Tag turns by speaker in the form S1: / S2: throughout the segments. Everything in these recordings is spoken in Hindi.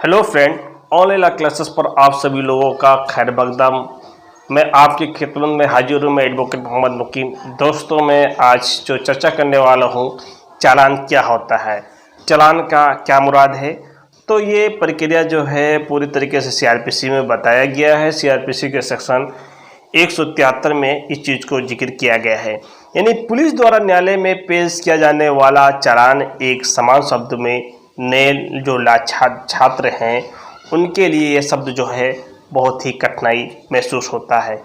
S1: हेलो फ्रेंड, ऑनलाइन क्लासेस पर आप सभी लोगों का खैर मकदम। मैं आपकी खिदमत में हाजिर हूँ। मैं एडवोकेट मोहम्मद मुकीम। दोस्तों, मैं आज जो चर्चा करने वाला हूँ, चालान क्या होता है, चालान का क्या मुराद है। तो ये प्रक्रिया जो है पूरी तरीके से सीआरपीसी में बताया गया है। सीआरपीसी के सेक्शन 173 में इस चीज़ को जिक्र किया गया है। यानी पुलिस द्वारा न्यायालय में पेश किया जाने वाला चालान एक समान शब्द में नए जो छात्र हैं उनके लिए ये शब्द जो है बहुत ही कठिनाई महसूस होता है।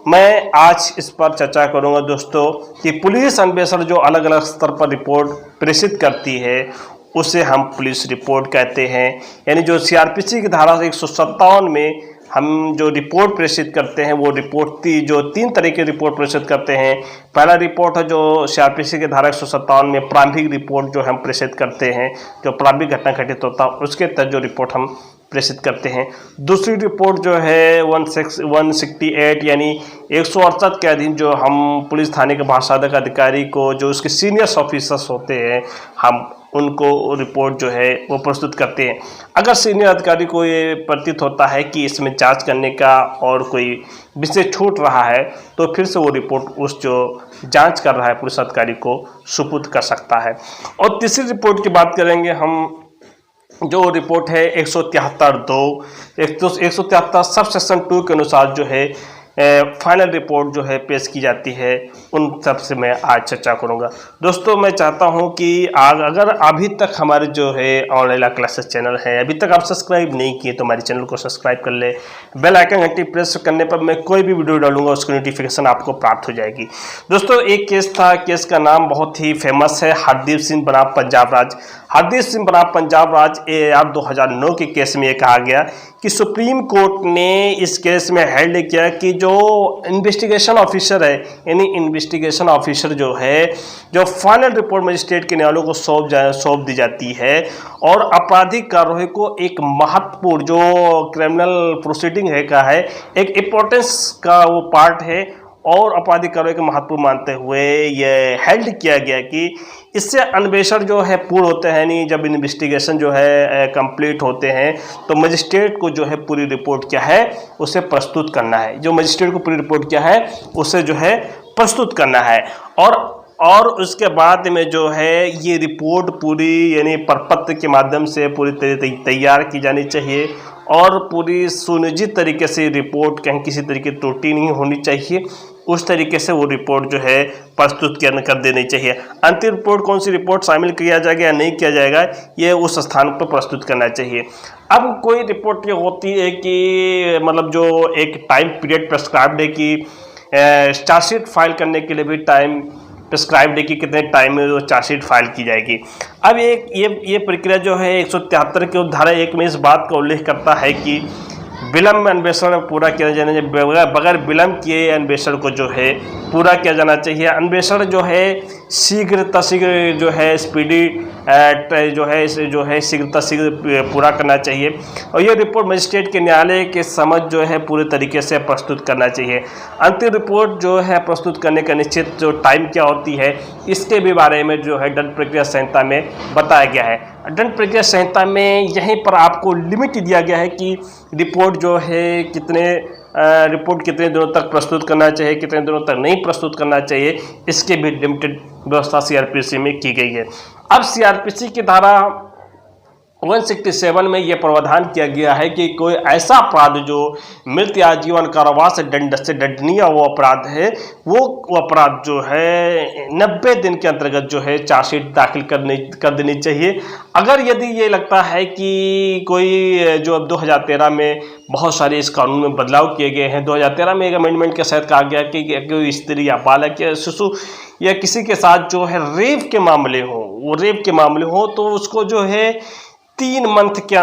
S1: मैं आज इस पर चर्चा करूंगा दोस्तों कि पुलिस अन्वेषण जो अलग अलग स्तर पर रिपोर्ट प्रेषित करती है उसे हम पुलिस रिपोर्ट कहते हैं। यानी जो सीआरपीसी की धारा 157 में हम जो रिपोर्ट प्रेषित करते हैं वो रिपोर्ट जो 3 तरह की रिपोर्ट प्रेषित करते हैं। पहला रिपोर्ट है जो सीआरपीसी के धारा 157 में प्रारंभिक रिपोर्ट जो हम प्रेषित करते हैं, जो प्रारंभिक घटना घटित होता है उसके तहत जो रिपोर्ट हम प्रेषित करते हैं। दूसरी रिपोर्ट जो है 168 यानी 168 के अधीन जो हम पुलिस थाने के भाषाधक अधिकारी को जो उसके सीनियर ऑफिसर्स होते हैं हम उनको रिपोर्ट जो है वो प्रस्तुत करते हैं। अगर सीनियर अधिकारी को ये प्रतीत होता है कि इसमें जांच करने का और कोई विषय छूट रहा है तो फिर से वो रिपोर्ट उस जो जांच कर रहा है पुलिस अधिकारी को सुपुर्द कर सकता है। और तीसरी रिपोर्ट की बात करेंगे हम, जो रिपोर्ट है 173 सब सेक्शन 2 के अनुसार जो है फाइनल रिपोर्ट जो है पेश की जाती है, उन सब से मैं आज चर्चा करूंगा। दोस्तों, मैं चाहता हूं कि अगर अभी तक हमारे जो है ऑनलाइन क्लासेस चैनल है अभी तक आप सब्सक्राइब नहीं किए तो हमारे चैनल को सब्सक्राइब कर ले। बेल आइकन घंटी प्रेस करने पर मैं कोई भी वीडियो डालूंगा उसकी नोटिफिकेशन आपको प्राप्त हो जाएगी। दोस्तों, एक केस था, केस का नाम बहुत ही फेमस है, हरदीप सिंह बनाम पंजाब राज। हरदीप सिंह बनाम पंजाब राज AAR 2009 के केस में ये कहा गया कि सुप्रीम कोर्ट ने इस केस में हेल्ड किया कि जो इन्वेस्टिगेशन ऑफिसर है, यानी इन्वेस्टिगेशन ऑफिसर जो है जो फाइनल रिपोर्ट मजिस्ट्रेट के न्यायालयों को सौंप दी जाती है और आपराधिक कार्रवाई को एक महत्वपूर्ण जो क्रिमिनल प्रोसीडिंग है का है एक इम्पोर्टेंस का वो पार्ट है और आपराधिक कार्रवाई के महत्वपूर्ण मानते हुए ये हेल्ड किया गया कि इससे अन्वेषण जो है पूर्ण होते हैं। नहीं, जब इन्वेस्टिगेशन जो है कंप्लीट होते हैं तो मजिस्ट्रेट को जो है पूरी रिपोर्ट क्या है उसे प्रस्तुत करना है। जो मजिस्ट्रेट को पूरी रिपोर्ट क्या है उसे जो है प्रस्तुत करना है और उसके बाद में जो है ये रिपोर्ट पूरी यानी प्रपत्र के माध्यम से पूरी तरह तैयार की जानी चाहिए और पूरी सुनिश्चित तरीके से रिपोर्ट कहीं किसी तरीके की त्रुटि नहीं होनी चाहिए। उस तरीके से वो रिपोर्ट जो है प्रस्तुत कर देनी चाहिए। अंतिम रिपोर्ट कौन सी रिपोर्ट शामिल किया जाएगा या नहीं किया जाएगा ये उस स्थान पर प्रस्तुत करना चाहिए। अब कोई रिपोर्ट ये होती है कि मतलब जो एक टाइम पीरियड प्रेस्क्राइब्ड है कि चार्जशीट फाइल करने के लिए भी टाइम प्रिस्क्राइब्ड है कि कितने टाइम में वो चार्जशीट फाइल की जाएगी। अब ये प्रक्रिया जो है 173 के धारा 1 में इस बात का उल्लेख करता है कि विलम्ब अन्वेषण पूरा किया जाना चाहिए, बगैर विलम्ब किए अन्वेषण को जो है पूरा किया जाना चाहिए। अन्वेषण जो है शीघ्र जो है स्पीडी जो है शीघ्र पूरा करना चाहिए और ये रिपोर्ट मजिस्ट्रेट के न्यायालय के समझ जो है पूरे तरीके से प्रस्तुत करना चाहिए। अंतिम रिपोर्ट जो है प्रस्तुत करने का निश्चित जो टाइम क्या होती है इसके भी बारे में जो है दंड प्रक्रिया संहिता में बताया गया है। दंड प्रक्रिया संहिता में यहीं पर आपको लिमिट दिया गया है कि रिपोर्ट जो है रिपोर्ट कितने दिनों तक प्रस्तुत करना चाहिए, कितने दिनों तक नहीं प्रस्तुत करना चाहिए, इसके भी लिमिटेड व्यवस्था सीआरपीसी में की गई है। अब सीआरपीसी की धारा 167 में यह प्रावधान किया गया है कि कोई ऐसा अपराध जो मृत्यु या जीवन कारावास से दंडनीय वो अपराध है, वो अपराध जो है 90 दिन के अंतर्गत जो है चार्जशीट दाखिल कर देनी चाहिए। अगर यदि ये लगता है कि कोई जो अब 2013 में बहुत सारे इस कानून में बदलाव किए गए हैं, 2013 में एक अमेंडमेंट के साथ कहा गया कि कोई स्त्री या बालक या शिशु या किसी के साथ जो है रेप के मामले हो तो उसको जो है 3 मंथ के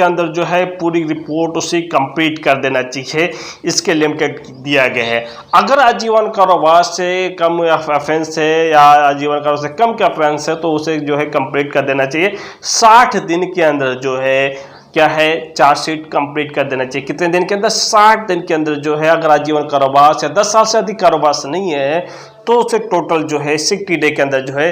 S1: अंदर जो है पूरी रिपोर्ट उसे कंप्लीट कर देना चाहिए। इसके लिमिटेड दिया गया है। अगर आजीवन कारावास से कम ऑफेंस है या आजीवन कारावास से कम का ऑफेंस है तो उसे जो है कंप्लीट कर देना चाहिए। 60 दिन के अंदर जो है क्या है चार्जशीट कंप्लीट कर देना चाहिए। कितने दिन के अंदर? 60 दिन के अंदर जो है। अगर आजीवन कारावास या 10 साल से अधिक कारावास नहीं है तो उसे टोटल जो है 60 डे के अंदर जो है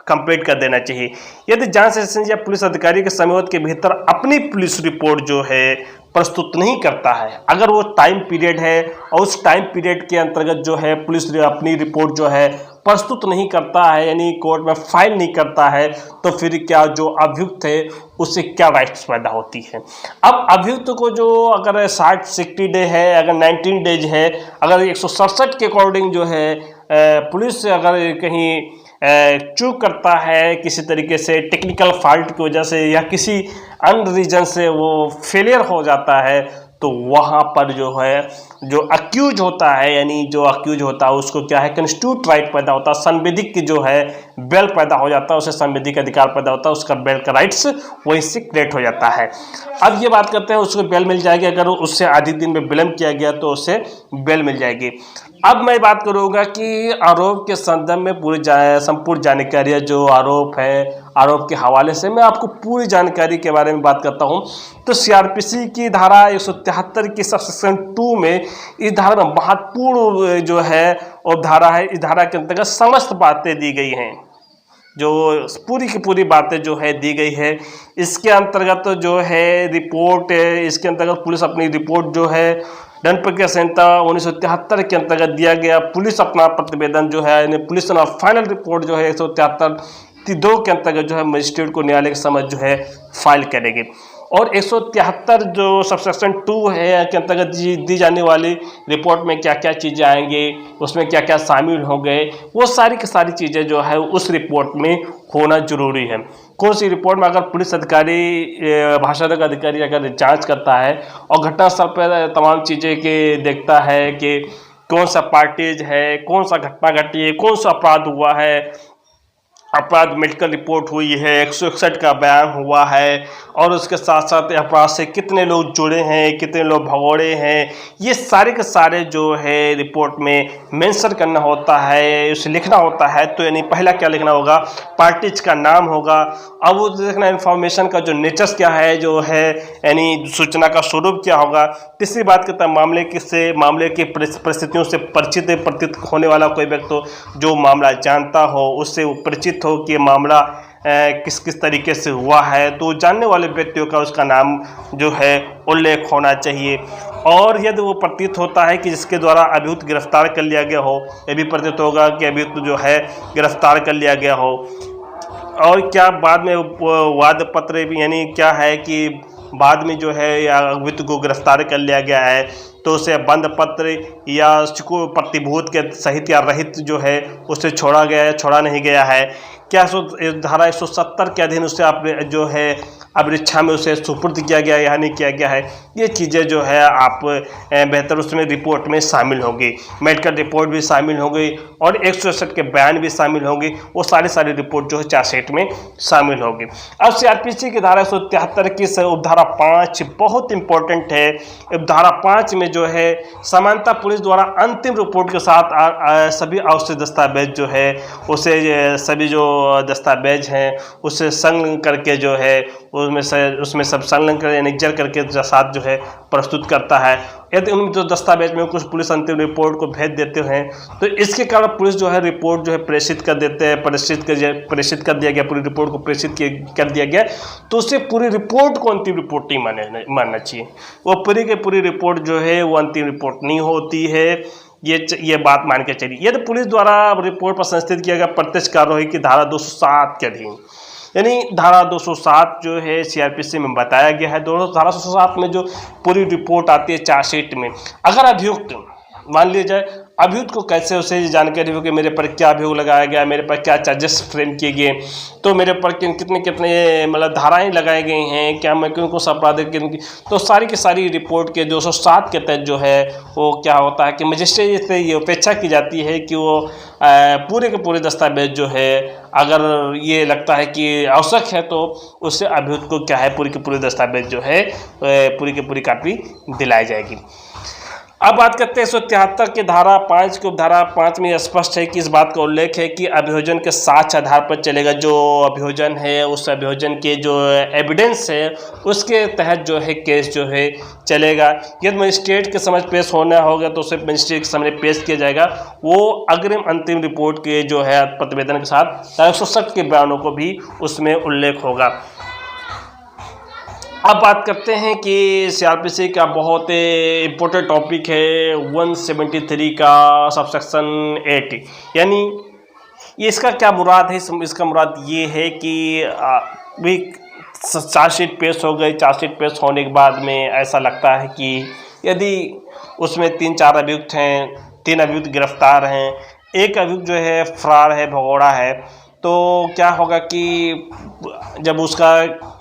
S1: कंप्लीट कर देना चाहिए। यदि जांच एजेंसी या पुलिस अधिकारी के समयावधि के भीतर अपनी पुलिस रिपोर्ट जो है प्रस्तुत नहीं करता है, अगर वो टाइम पीरियड है और उस टाइम पीरियड के अंतर्गत जो है पुलिस अपनी रिपोर्ट जो है प्रस्तुत नहीं करता है, यानी कोर्ट में फाइल नहीं करता है, तो फिर क्या जो अभियुक्त है उससे क्या राइट्स पैदा होती है। अब अभियुक्त को जो अगर 60 डे है, अगर 19 डेज है, अगर 167 के अकॉर्डिंग जो है पुलिस अगर कहीं चूक करता है किसी तरीके से टेक्निकल फॉल्ट की वजह से या किसी अन्य रीजन से वो फेलियर हो जाता है, तो वहाँ पर जो है जो अक्यूज होता है, यानी जो अक्यूज होता है उसको क्या है कंस्टिट्यूट राइट पैदा होता है, संवैधिक की जो है बेल पैदा हो जाता है, उसे संवैधिक अधिकार पैदा होता है, उसका बेल का राइट्स वहीं से क्रिएट हो जाता है। अब ये बात करते हैं उसको बेल मिल जाएगी, अगर उससे आधे दिन में विलम्ब किया गया तो उसे बेल मिल जाएगी। अब मैं बात करूँगा कि आरोप के संदर्भ में पूरी संपूर्ण जानकारी जो आरोप है, आरोप के हवाले से मैं आपको पूरी जानकारी के बारे में बात करता हूं। तो सीआरपीसी की धारा 173 की सबसेक्शन 2 में इस धारा में महत्वपूर्ण जो है और धारा है, इस धारा के अंतर्गत समस्त बातें दी गई हैं, जो पूरी की पूरी बातें जो है दी गई है। इसके अंतर्गत जो है रिपोर्ट, इसके अंतर्गत पुलिस अपनी रिपोर्ट जो है दंड प्रक्रिया संहिता 1973 के अंतर्गत दिया गया, पुलिस अपना प्रतिवेदन जो है, पुलिस अपना फाइनल रिपोर्ट जो है 173(2) के अंतर्गत जो है मजिस्ट्रेट को न्यायालय के समझ जो है फाइल करेगी। और 173 जो सबसेक्शन 2 है के अंतर्गत दी जाने वाली रिपोर्ट में क्या क्या चीज़ें आएंगे, उसमें क्या क्या शामिल हो गए, वो सारी की सारी चीज़ें जो है उस रिपोर्ट में होना जरूरी है। कौन सी रिपोर्ट में अगर पुलिस अधिकारी, भाषांतर अधिकारी अगर जांच करता है और घटनास्थल पर तमाम चीज़ें के देखता है कि कौन सा पार्टीज है, कौन सा घटना घटी है, कौन सा अपराध हुआ है, अपराध मेडिकल रिपोर्ट हुई है, 161 का बयान हुआ है, और उसके साथ साथ अपराध से कितने लोग जुड़े हैं, कितने लोग भगोड़े हैं, ये सारे के सारे जो है रिपोर्ट में मेंशन करना होता है, उसे लिखना होता है। तो यानी पहला क्या लिखना होगा, पार्टीज का नाम होगा। अब वो देखना इन्फॉर्मेशन का जो नेचर क्या है, जो है यानी सूचना का स्वरूप क्या होगा। तीसरी बात करता है मामले की परिस्थितियों से परिचित होने वाला कोई व्यक्ति जो मामला जानता हो, उससे वो परिचित हो कि मामला किस किस तरीके से हुआ है, तो जानने वाले व्यक्तियों का उसका नाम जो है उल्लेख होना चाहिए। और यदि वो प्रतीत होता है कि जिसके द्वारा अभियुक्त गिरफ्तार कर लिया गया हो, यह भी प्रतीत होगा कि अभियुक्त जो है गिरफ्तार कर लिया गया हो। और क्या बाद में वाद पत्र भी, यानी क्या है कि बाद में जो है या अभियुक्त को गिरफ्तार कर लिया गया है तो उसे बंद पत्र या उसको प्रतिभूत के सहित या रहित जो है उसे छोड़ा गया है, छोड़ा नहीं गया है, क्या धारा 170 के अधीन उसे आप जो है अभिरक्षा में उसे सुपुर्द किया गया या नहीं किया गया है, ये चीज़ें जो है आप बेहतर उसमें रिपोर्ट में शामिल होंगी। मेडिकल रिपोर्ट भी शामिल होगी और 161 के बयान भी शामिल होंगे, वो सारी रिपोर्ट जो है चार्जशीट में शामिल होगी। अब सीआरपीसी की धारा 173 की उपधारा 5 बहुत इंपॉर्टेंट है। उपधारा 5 में जो है समानता पुलिस द्वारा अंतिम रिपोर्ट के साथ सभी आवश्यक दस्तावेज जो है उसे सभी जो दस्तावेज हैं उसे संलग्न करके जो है उसमें सब संलग्न कर एनेक्जर करके साथ जो है प्रस्तुत करता है। यदि उन जो दस्तावेज में कुछ पुलिस अंतिम रिपोर्ट को भेज देते हैं तो इसके कारण पुलिस जो है रिपोर्ट जो है प्रेषित कर देते हैं, प्रेषित कर दिया गया, पूरी रिपोर्ट को प्रेषित कर दिया गया, तो उससे पूरी रिपोर्ट को अंतिम रिपोर्ट नहीं मानना चाहिए। वो पूरी की पूरी रिपोर्ट जो है वो अंतिम रिपोर्ट नहीं होती है, ये बात मान के चलिए। यदि पुलिस द्वारा रिपोर्ट पर संस्थित किया गया प्रत्यक्ष कार्रवाई की धारा 207 के अधीन, यानी धारा 207 जो है सीआरपीसी में बताया गया है, धारा 207 में जो पूरी रिपोर्ट आती है चार्जशीट में, अगर अभियुक्त मान लिया जाए, अभियुक्त को कैसे उसे जानकारी हो कि मेरे पर क्या अभियोग लगाया गया, मेरे पर क्या चार्जेस फ्रेम किए गए, तो मेरे पर कितने मतलब धाराएं लगाई गई हैं, क्या मैं किन सा अपराध, तो सारी की सारी रिपोर्ट के 207 के तहत जो है वो क्या होता है कि मजिस्ट्रेट से ये अपेक्षा की जाती है कि वो पूरे के पूरे दस्तावेज जो है अगर ये लगता है कि आवश्यक है तो उससे अभियुक्त को क्या है पूरी की पूरी दस्तावेज जो है पूरी की पूरी कॉपी दिलाई जाएगी। अब बात करते हैं 173 की धारा 5 की उपधारा 5 में स्पष्ट है कि इस बात का उल्लेख है कि अभियोजन के साक्ष्य आधार पर चलेगा। जो अभियोजन है उस अभियोजन के जो एविडेंस है उसके तहत जो है केस जो है चलेगा। यदि मजिस्ट्रेट के समझ पेश होना होगा तो उसे मजिस्ट्रेट के सामने पेश किया जाएगा। वो अग्रिम अंतिम रिपोर्ट के जो है प्रतिवेदन के साथ 160 के बयानों को भी उसमें उल्लेख होगा। अब बात करते हैं कि सीआरपीसी का बहुत इम्पोर्टेंट टॉपिक है 173 का सबसेक्शन 8, यानी ये इसका क्या मुराद है। इसका मुराद ये है कि भी चार्जशीट पेश हो गई, चार्जशीट पेश होने के बाद में ऐसा लगता है कि यदि उसमें 3-4 अभियुक्त हैं, 3 अभियुक्त गिरफ्तार हैं, एक अभियुक्त जो है फरार है, भगोड़ा है, तो क्या होगा कि जब उसका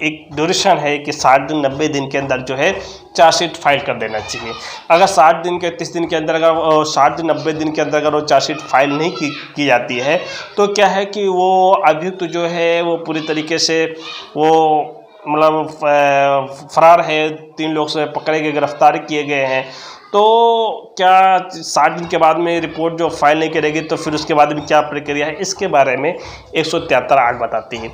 S1: एक ड्यूरेशन है कि 60 दिन 90 दिन के अंदर जो है चार्जशीट फाइल कर देना चाहिए। अगर 60 दिन के 30 दिन के अंदर अगर 60 दिन 90 दिन के अंदर अगर वो चार्जशीट फाइल नहीं की जाती है तो क्या है कि वो अभियुक्त जो है वो पूरी तरीके से वो मतलब फरार है, 3 लोग से पकड़े गए, गिरफ्तार किए गए हैं। तो क्या 60 दिन के बाद में रिपोर्ट जो फाइल नहीं करेगी तो फिर उसके बाद में क्या प्रक्रिया है, इसके बारे में 173(8) बताती है।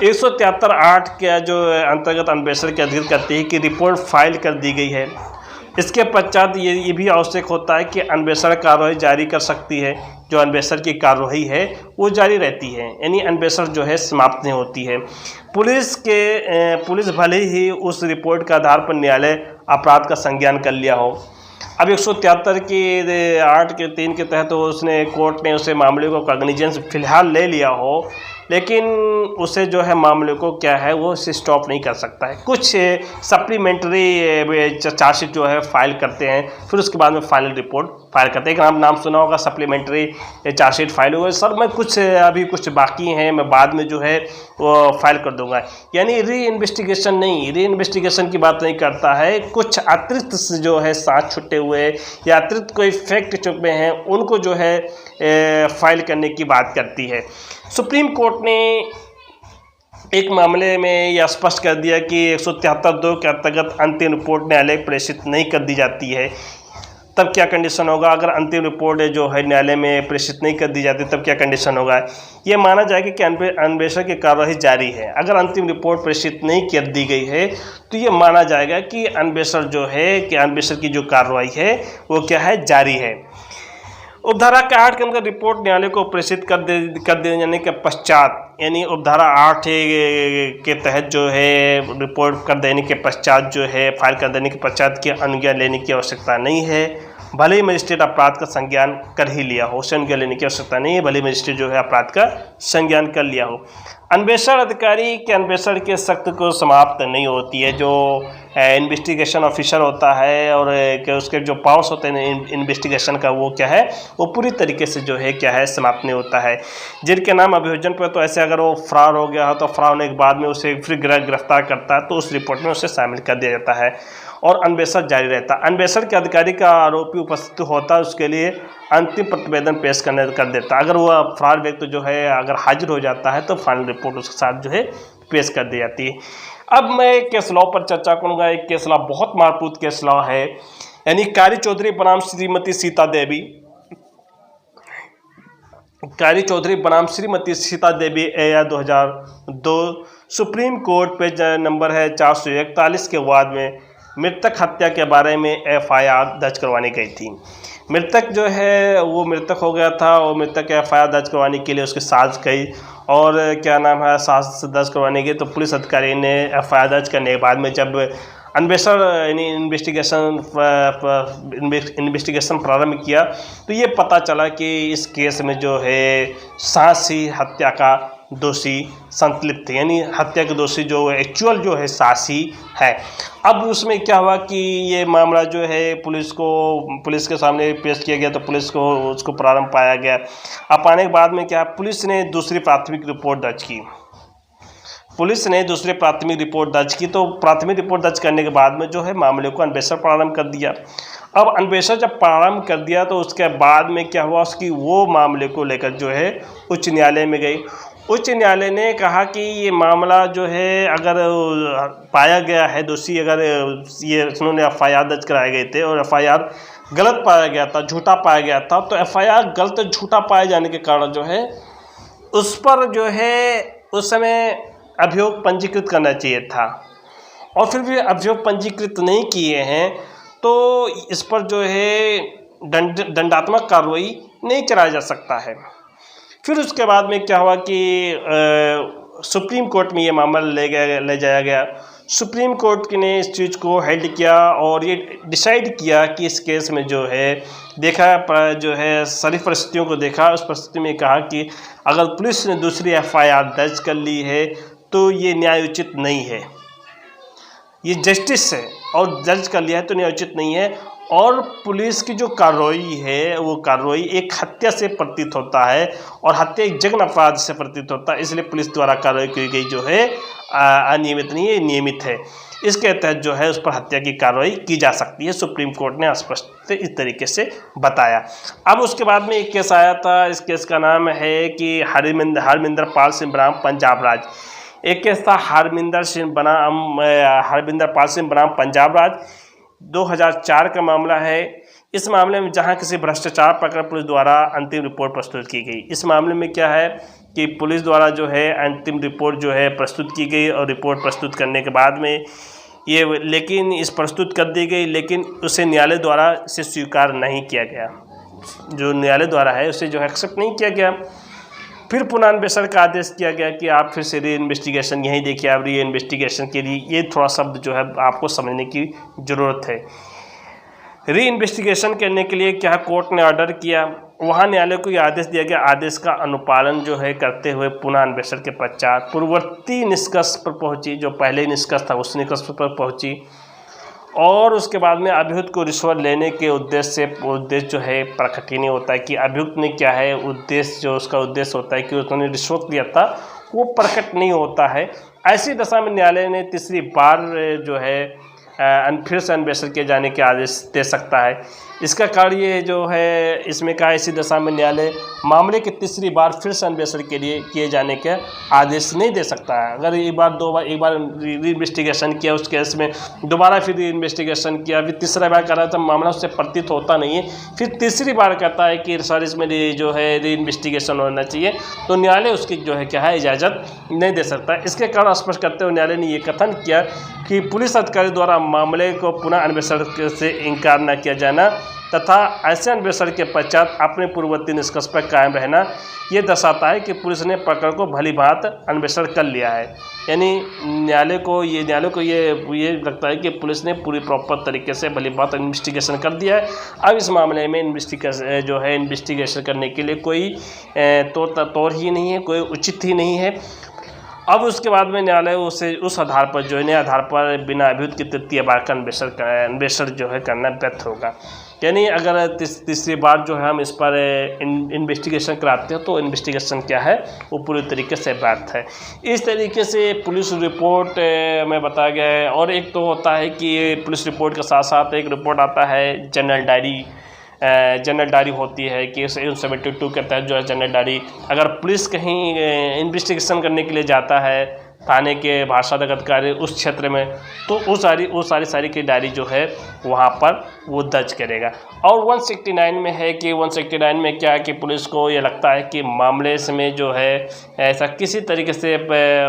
S1: 173(8) के जो अंतर्गत अन्वेषण की अधिकृत करती है कि रिपोर्ट फाइल कर दी गई है, इसके पश्चात ये भी आवश्यक होता है कि अन्वेषण कार्रवाई जारी कर सकती है। जो अन्वेषण की कार्रवाई है वो जारी रहती है, यानी अन्वेषण जो है समाप्त नहीं होती है। पुलिस भले ही उस रिपोर्ट के आधार पर न्यायालय अपराध का संज्ञान कर लिया हो। अब 173 की 8 के 3 के तहत उसने कोर्ट ने उसे मामले को कॉग्निजेंस फिलहाल ले लिया हो, लेकिन उसे जो है मामले को क्या है वो स्टॉप नहीं कर सकता है। कुछ सप्लीमेंट्री चार्जशीट जो है फाइल करते हैं, फिर उसके बाद में फाइनल रिपोर्ट फाइल करते हैं। एक नाम सुना होगा सप्लीमेंट्री चार्जशीट फाइल हुआ सर, मैं अभी कुछ बाकी हैं, मैं बाद में जो है वो फाइल कर दूंगा, यानी री इन्वेस्टिगेशन नहीं, री इन्वेस्टिगेशन की बात नहीं करता है। कुछ अतिरिक्त जो है साथ छुट्टे हुए या अतिरिक्त कोई फैक्ट छुपे हैं उनको जो है फाइल करने की बात करती है। सुप्रीम कोर्ट ने एक मामले में यह स्पष्ट कर दिया कि 173(2) के अंतर्गत अंतिम रिपोर्ट न्यायालय प्रेषित नहीं कर दी जाती है। तब क्या कंडीशन होगा, अगर अंतिम रिपोर्ट जो है न्यायालय में प्रेषित नहीं कर दी जाती तब क्या कंडीशन होगा। ये माना जाएगा कि अन्वेषण की कार्रवाई जारी है। अगर अंतिम रिपोर्ट प्रेषित नहीं कर दी गई है तो ये माना जाएगा कि अन्वेषण जो है कि अन्वेषण की जो कार्रवाई है वो क्या है, जारी है। उपधारा के 8 के अंदर रिपोर्ट न्यायालय को प्रेषित कर दे जाने के पश्चात, यानी उपधारा 8 के तहत जो है रिपोर्ट कर देने के पश्चात जो है फाइल कर देने के पश्चात की अनुज्ञा लेने की आवश्यकता नहीं है। भले ही मजिस्ट्रेट अपराध का संज्ञान कर ही लिया हो, उसे अनुज्ञा लेने की आवश्यकता नहीं है, भले मजिस्ट्रेट जो है अपराध का संज्ञान कर लिया हो। अन्वेषण अधिकारी के अन्वेषण के शक्ति को समाप्त नहीं होती है। जो इन्वेस्टिगेशन ऑफिसर होता है और उसके जो पावर्स होते हैं इन्वेस्टिगेशन का, वो क्या है वो पूरी तरीके से जो है क्या है समाप्त नहीं होता है। जिनके नाम अभियोजन पर, तो ऐसे अगर वो फरार हो गया हो तो फरार होने के बाद में उसे फिर गिरफ्तार करता है तो उस रिपोर्ट में उसे शामिल कर दिया जाता है और अन्वेषण जारी रहता है। अन्वेषण के अधिकारी का आरोपी उपस्थित होता है, उसके लिए अंतिम प्रतिवेदन पेश कर देता है। अगर वह फरार व्यक्ति जो है अगर हाजिर हो जाता है तो फाइनल रिपोर्ट उसके साथ जो है पेश कर दी जाती है। अब मैं केस लॉ पर चर्चा करूँगा। एक केस लॉ बहुत महत्वपूर्ण केस लॉ है, यानी कारी चौधरी बनाम श्रीमती सीता देवी। कारी चौधरी बनाम Shrimati Sita Devi AR 2002 supreme court page number है 441 के वाद में मृतक हत्या के बारे में FIR दर्ज करवानी गई थी। मृतक जो है वो मृतक हो गया था और मृतक FIR दर्ज करवाने के लिए उसके सास गई और क्या नाम है सास दर्ज करवाने गई तो पुलिस अधिकारी ने FIR दर्ज करने के बाद में जब अन्वेषण यानी इन्वेस्टिगेशन प्रारंभ किया तो ये पता चला कि इस केस में जो है सास ही हत्या का दोषी संतलिप्त, यानी हत्या के दोषी जो एक्चुअल जो है सास ही है। अब उसमें क्या हुआ कि ये मामला जो है पुलिस के सामने पेश किया गया तो पुलिस को उसको प्रारंभ पाया गया। अब पाने के बाद में क्या पुलिस ने दूसरी प्राथमिक रिपोर्ट दर्ज की। पुलिस ने दूसरी प्राथमिक रिपोर्ट दर्ज की तो प्राथमिक रिपोर्ट दर्ज करने के बाद में जो है मामले को अन्वेषण प्रारंभ कर दिया। अब अन्वेषण जब प्रारंभ कर दिया तो उसके बाद में क्या हुआ, उसकी वो मामले को लेकर जो है उच्च न्यायालय में गई। उच्च न्यायालय ने कहा कि ये मामला जो है अगर पाया गया है दोषी, अगर ये उन्होंने FIR दर्ज कराए गए थे और FIR गलत पाया गया था, झूठा पाया गया था, तो FIR गलत झूठा पाए जाने के कारण जो है उस पर जो है उस समय अभियोग पंजीकृत करना चाहिए था, और फिर भी अभियोग पंजीकृत नहीं किए हैं तो इस पर जो है दंडात्मक कार्रवाई नहीं चलाया जा सकता है। फिर उसके बाद में क्या हुआ कि सुप्रीम कोर्ट में ये मामला ले जाया गया। सुप्रीम कोर्ट ने इस चीज़ को हेल्ड किया और ये डिसाइड किया कि इस केस में जो है देखा जो है सारी परिस्थितियों को देखा, उस परिस्थिति में कहा कि अगर पुलिस ने दूसरी FIR दर्ज कर ली है तो ये न्यायोचित नहीं है, ये जस्टिस है और दर्ज कर लिया है तो न्यायोचित नहीं है। और पुलिस की जो कार्रवाई है वो कार्रवाई एक हत्या से प्रतीत होता है और हत्या एक जघन्य अपराध से प्रतीत होता है, इसलिए पुलिस द्वारा कार्रवाई की गई जो है अनियमित नहीं है, नियमित है। इसके तहत जो है उस पर हत्या की कार्रवाई की जा सकती है, सुप्रीम कोर्ट ने स्पष्ट इस तरीके से बताया। अब उसके बाद में एक केस आया था, इस केस का नाम है कि हरमिंदर पाल सिंह बनाम पंजाब राज। एक केस था हरमिंदर पाल सिंह बनाम पंजाब राज, 2004 का मामला है। इस मामले में जहां किसी भ्रष्टाचार प्रकरण पुलिस द्वारा अंतिम रिपोर्ट प्रस्तुत की गई। इस मामले में क्या है कि पुलिस द्वारा जो है अंतिम रिपोर्ट जो है प्रस्तुत की गई और रिपोर्ट प्रस्तुत करने के बाद में लेकिन इस प्रस्तुत कर दी गई, लेकिन उसे न्यायालय द्वारा इसे स्वीकार नहीं किया गया, जो न्यायालय द्वारा है उसे जो है एक्सेप्ट नहीं किया गया। फिर पुनः अन्वेषण का आदेश किया गया कि आप फिर से री इन्वेस्टिगेशन यहीं देखिए। आप री इन्वेस्टिगेशन के लिए ये थोड़ा शब्द जो है आपको समझने की ज़रूरत है। री इन्वेस्टिगेशन करने के लिए क्या कोर्ट ने ऑर्डर किया, वहाँ न्यायालय को ये आदेश दिया गया। आदेश का अनुपालन जो है करते हुए पुनः अन्वेषण के पश्चात पूर्ववर्ती निष्कर्ष पर पहुँची, जो पहले निष्कर्ष था उस निष्कर्ष पर पहुँची, और उसके बाद में अभियुक्त को रिश्वत लेने के उद्देश्य जो है प्रकट ही नहीं होता है कि अभियुक्त ने क्या है उद्देश्य, जो उसका उद्देश्य होता है कि उसने रिश्वत लिया था वो प्रकट नहीं होता है। ऐसी दशा में न्यायालय ने तीसरी बार जो है फिर से अन्वेषण किए जाने के आदेश दे सकता है। इसका कार्य ये जो है इसमें कहा इसी दशा में न्यायालय मामले की तीसरी बार फिर से अन्वेषण के लिए किए जाने के आदेश नहीं दे सकता है। अगर एक बार री इन्वेस्टिगेशन किया उस केस में, दोबारा फिर री इन्वेस्टिगेशन किया, फिर तीसरा बार कर रहा था, मामला उससे प्रतीत होता नहीं है, फिर तीसरी बार कहता है कि सर इसमें जो है री इन्वेस्टिगेशन होना चाहिए, तो न्यायालय उसकी जो है क्या है इजाज़त नहीं दे सकता। इसके कारण स्पष्ट करते हुए न्यायालय ने ये कथन किया कि पुलिस अधिकारी द्वारा मामले को पुनः अन्वेषण से इनकार न किया जाना तथा ऐसे अन्वेषण के पश्चात अपने पूर्ववर्ती निष्कर्ष पर कायम रहना ये दर्शाता है कि पुलिस ने प्रकरण को भली भांति अन्वेषण कर लिया है। यानी न्यायालय को ये लगता है कि पुलिस ने पूरी प्रॉपर तरीके से भली भांति इन्वेस्टिगेशन कर दिया है। अब इस मामले में इन्वेस्टिगेशन करने के लिए कोई तौर ही नहीं है, कोई उचित ही नहीं है। अब उसके बाद में न्यायालय उसे उस आधार पर जो है आधार पर बिना अभियुक्त की तृतीय बार का अन्वेषण जो है करना व्यर्थ होगा। यानी अगर तीसरी बार जो है हम इस पर इन्वेस्टिगेशन कराते हैं तो इन्वेस्टिगेशन क्या है वो पूरी तरीके से व्यर्थ है। इस तरीके से पुलिस रिपोर्ट में बताया गया है। और एक तो होता है कि पुलिस रिपोर्ट के साथ साथ एक रिपोर्ट आता है जनरल डायरी होती है कि 72 के तहत जो है जनरल डायरी, अगर पुलिस कहीं इन्वेस्टिगेशन करने के लिए जाता है थाने के भाषाधक अधिकारी उस क्षेत्र में, तो वो सारी की डायरी जो है वहाँ पर वो दर्ज करेगा। और 169 में है कि 169 में क्या है कि पुलिस को ये लगता है कि मामले में जो है ऐसा किसी तरीके से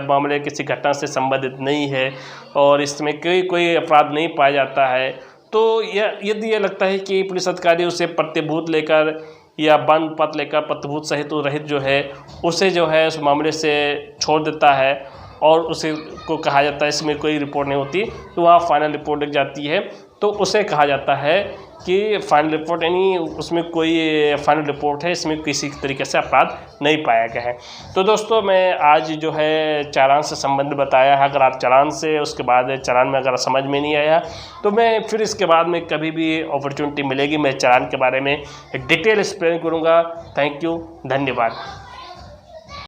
S1: मामले किसी घटना से संबंधित नहीं है और इसमें कोई अपराध नहीं पाया जाता है, तो यदि ये लगता है कि पुलिस अधिकारी उसे प्रतिभूत लेकर या बंद पत्र लेकर प्रतिभूत सहित रहित जो है उसे जो है उस मामले से छोड़ देता है और उसे को कहा जाता है इसमें कोई रिपोर्ट नहीं होती, तो वहाँ फाइनल रिपोर्ट लग जाती है, तो उसे कहा जाता है कि फाइनल रिपोर्ट, यानी उसमें कोई फाइनल रिपोर्ट है, इसमें किसी तरीके से अपराध नहीं पाया गया है। तो दोस्तों मैं आज जो है चालान से संबंधित बताया है। अगर आप चालान से उसके बाद चालान में अगर समझ में नहीं आया तो मैं फिर इसके बाद में कभी भी अपॉर्चुनिटी मिलेगी मैं चालान के बारे में डिटेल एक्सप्लेन करूँगा। थैंक यू, धन्यवाद।